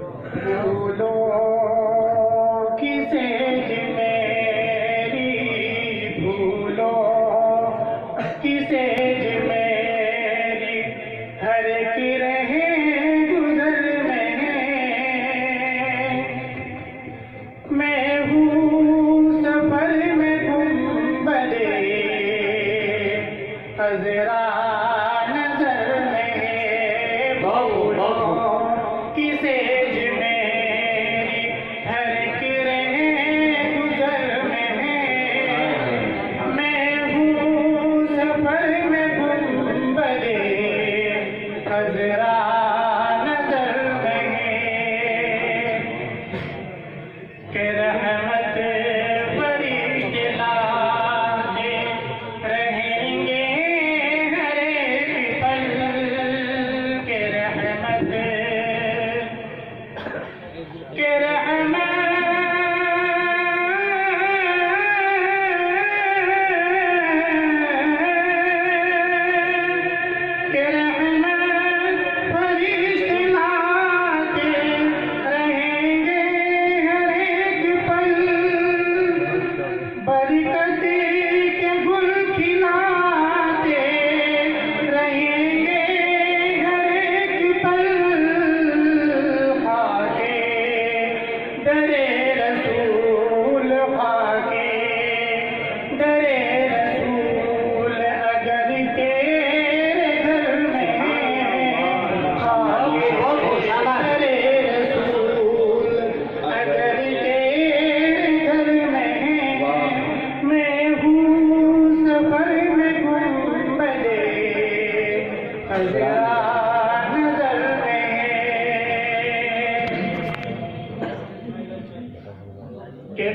भूलो किसे मेरी, भूलो किसे मेरी, हर की रहे गुजर में मैं हूँ सफर में गुंबदे हज़रा नजर में। भूलो किसे मेरी, हर की रहे गुजर में मैं हूँ सफर में गुंबदे हज़रा नजर में। के रहमत फरिश्ते लाते रहेंगे हर एक पल, के रहमत के रहमत के रहमत फरिश्ते लाते रहेंगे हर एक पल, बरकत के गुल खिलाते रहेंगे हर एक पल। खाके दरे रसूल, खाके दरे रसूल अगर तेरे घर में, खाके दरे रसूल अगर तेरे घर में मैं हूँ सफर में गुंबदे हज़रा नजर में। के